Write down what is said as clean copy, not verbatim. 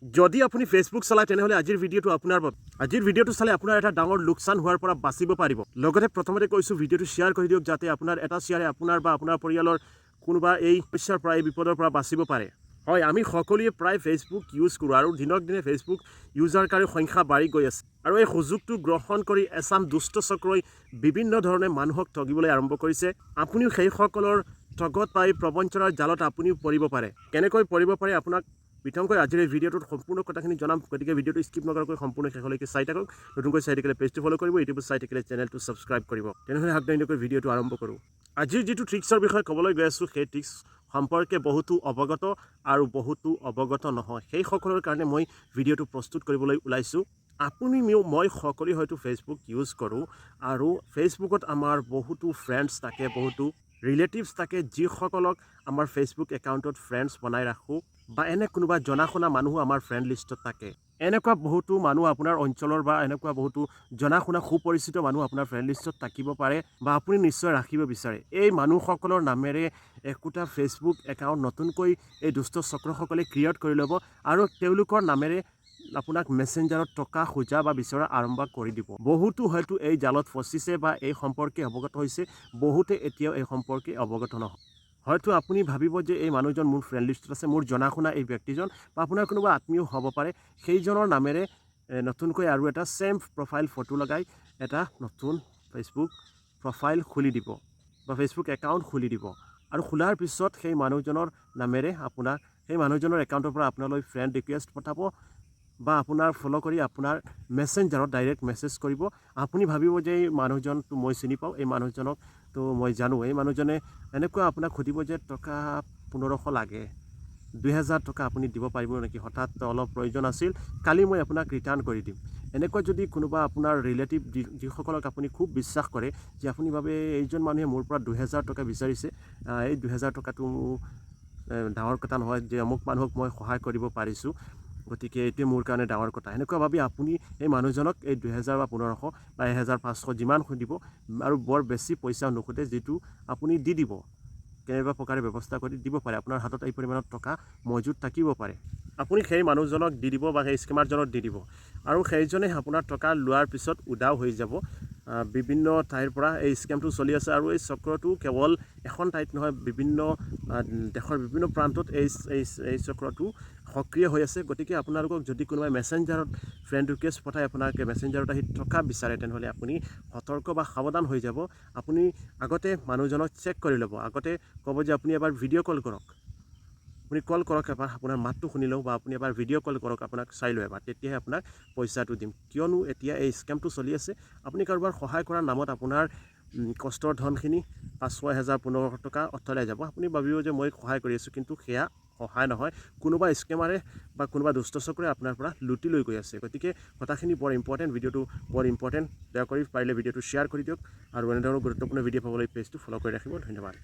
যদি আপুনি ফেচবুক চলায় তেনেহ'লে আজিৰ ভিডিঅ'টো আপোনাৰ বাবে আজিৰ ভিডিঅ'টো চালে আপোনাৰ এটা ডাঙৰ লোকচান হোৱাৰ পৰা বাচিব পাৰিব লগতে প্ৰথমতে কৈছোঁ ভিডিঅ'টো শ্বেয়াৰ কৰি দিয়ক যাতে আপোনাৰ এটা শ্বেয়াৰে আপোনাৰ বা আপোনাৰ পৰিয়ালৰ কোনোবা এই সমস্যাৰ পৰা এই বিপদৰ পৰা বাচিব পাৰে হয় আমি সকলোৱে প্ৰায় ফেচবুক ইউজ কৰোঁ আৰু দিনক দিনে ফেচবুক ইউজাৰকাৰীৰ সংখ্যা বাঢ়ি গৈ আছে আৰু এই সুযোগটো গ্ৰহণ কৰি এছাম দুষ্ট চক্ৰই বিভিন্ন ধৰণে মানুহক ঠগিবলৈ আৰম্ভ কৰিছে আপুনিও সেইসকলৰ ঠগত বা এই প্ৰবঞ্চনাৰ জালত আপুনিও পৰিব পাৰে কেনেকৈ পৰিব পাৰে আপোনাক বিতংকৈ আজিৰ এই ভিডিঅ'টোত সম্পূৰ্ণ কথাখিনি জনাম গতিকে ভিডিঅ'টো স্কিপ নকৰাকৈ সম্পূৰ্ণ শেষলৈকে চাই থাকক নতুনকৈ চাই থাকিলে পেজটো ফ'ল' কৰিব ইউটিউবত চাই থাকিলে চেনেলটো ছাবস্ক্ৰাইব কৰিব তেনেহ'লে আগদিনাকৈ ভিডিঅ'টো আৰম্ভ কৰোঁ আজিৰ যিটো ট্ৰিক্সৰ বিষয়ে ক'বলৈ গৈ আছোঁ সেই ট্ৰিক্স সম্পৰ্কে বহুতো অৱগত আৰু বহুতো অৱগত নহয় সেইসকলৰ কাৰণে মই ভিডিঅ'টো প্ৰস্তুত কৰিবলৈ ওলাইছোঁ আপুনি মই সকলোৱে হয়তো ফেচবুক ইউজ কৰোঁ আৰু ফেচবুকত আমাৰ বহুতো ফ্ৰেণ্ডছ থাকে বহুতো ৰিলেটিভছ থাকে যিসকলক আমাৰ ফেচবুক একাউণ্টত ফ্ৰেণ্ডছ বনাই ৰাখোঁ বা এনে কোনোবা জনা শুনা মানুহ আমাৰ ফ্ৰেণ্ড লিষ্টত থাকে এনেকুৱা বহুতো মানুহ আপোনাৰ অঞ্চলৰ বা এনেকুৱা বহুতো জনা শুনা সুপৰিচিত মানুহ আপোনাৰ ফ্ৰেণ্ড লিষ্টত থাকিব পাৰে বা আপুনি নিশ্চয় ৰাখিব বিচাৰে এই মানুহসকলৰ নামেৰে একোটা ফেচবুক একাউণ্ট নতুনকৈ এই দুষ্ট চক্ৰসকলে ক্ৰিয়েট কৰি ল'ব আৰু তেওঁলোকৰ নামেৰে আপোনাক মেছেঞ্জাৰত টকা খোজা বা বিচৰা আৰম্ভ কৰি দিব বহুতো হয়তো এই জালত ফচিছে বা এই সম্পৰ্কে অৱগত হৈছে বহুতে এতিয়াও এই সম্পৰ্কে অৱগত নহয় হয়তো আপুনি ভাবিব যে এই মানুহজন মোৰ ফ্ৰেণ্ড লিষ্টত আছে মোৰ জনা শুনা এই ব্যক্তিজন বা আপোনাৰ কোনোবা আত্মীয় হ'ব পাৰে সেইজনৰ নামেৰে নতুনকৈ আৰু এটা ছেম প্ৰফাইল ফটো লগাই এটা নতুন ফেচবুক প্ৰফাইল খুলি দিব বা ফেচবুক একাউণ্ট খুলি দিব আৰু খোলাৰ পিছত সেই মানুহজনৰ নামেৰে আপোনাৰ সেই মানুহজনৰ একাউণ্টৰ পৰা আপোনালৈ ফ্ৰেণ্ড ৰিকুৱেষ্ট পঠাব বা আপোনাৰ ফ'ল' কৰি আপোনাৰ মেছেঞ্জাৰত ডাইৰেক্ট মেছেজ কৰিব আপুনি ভাবিব যে এই মানুহজনটো মই চিনি পাওঁ এই মানুহজনক তো মই জানো এই মানুহজনে এনেকুৱা আপোনাক সুধিব যে টকা 1500 লাগে 2000 টকা আপুনি দিব পাৰিব নেকি হঠাৎ অলপ প্ৰয়োজন আছিল কালি মই আপোনাক ৰিটাৰ্ণ কৰি দিম এনেকুৱা যদি কোনোবা আপোনাৰ ৰিলেটিভ যিসকলক আপুনি খুব বিশ্বাস কৰে যে আপুনি ভাবে এইজন মানুহে মোৰ পৰা 2000 টকা বিচাৰিছে এই 2000 টকাটো ডাঙৰ কথা নহয় যে অমুক মানুহক মই সহায় কৰিব পাৰিছোঁ গতিকে এইটোৱে মোৰ কাৰণে ডাঙৰ কথা এনেকুৱা ভাবি আপুনি এই মানুহজনক এই 2000 বা 1500 বা 1500 যিমান সুধিব আৰু বৰ বেছি পইচা নুখুধে যিটো আপুনি দি দিব কেনেবা প্ৰকাৰে ব্যৱস্থা কৰি দিব পাৰে আপোনাৰ হাতত এই পৰিমাণৰ টকা মজুত থাকিব পাৰে আপুনি সেই মানুহজনক দি দিব বা সেই স্কেমাৰজনক দি দিব আৰু সেইজনে আপোনাৰ টকা লোৱাৰ পিছত উদাও হৈ যাব বিভিন্ন ঠাইৰ পৰা এই স্কেমটো চলি আছে আৰু এই চক্ৰটো কেৱল এখন ঠাইত নহয় বিভিন্ন দেশৰ বিভিন্ন প্ৰান্তত এই চক্ৰটো সক্ৰিয় হৈ আছে গতিকে আপোনালোকক যদি কোনোবাই মেছেঞ্জাৰত ফ্ৰেণ্ড ৰিকুৱেষ্ট পঠাই আপোনাক মেছেঞ্জাৰত আহি টকা বিচাৰে তেনেহ'লে আপুনি সতৰ্ক বা সাৱধান হৈ যাব আপুনি আগতে মানুহজনক চেক কৰি ল'ব আগতে ক'ব যে আপুনি এবাৰ ভিডিঅ' কল কৰক আপুনি কল কৰক এবাৰ আপোনাৰ মাতটো শুনি লওক বা আপুনি এবাৰ ভিডিঅ' কল কৰক আপোনাক চাই লওঁ এবাৰ তেতিয়াহে আপোনাক পইচাটো দিম কিয়নো এতিয়া এই স্কেমটো চলি আছে আপুনি কাৰোবাৰ সহায় কৰাৰ নামত আপোনাৰ কষ্টৰ ধনখিনি 5-6 হাজাৰ 1500 টকা অথলাই যাব আপুনি ভাবিব যে মই সহায় কৰি আছোঁ কিন্তু সেয়া সহায় নহয় কোনোবা স্কেমাৰে বা কোনোবা দুষ্ট চক্ৰে আপোনাৰ পৰা লুটি লৈ গৈ আছে গতিকে কথাখিনি বৰ ইম্পৰ্টেণ্ট ভিডিঅ'টো বৰ ইম্পৰ্টেণ্ট দয়া কৰি পাৰিলে ভিডিঅ'টো শ্বেয়াৰ কৰি দিয়ক আৰু এনেধৰণৰ গুৰুত্বপূৰ্ণ ভিডিঅ' পাবলৈ পেজটো ফ'ল' কৰি ৰাখিব ধন্যবাদ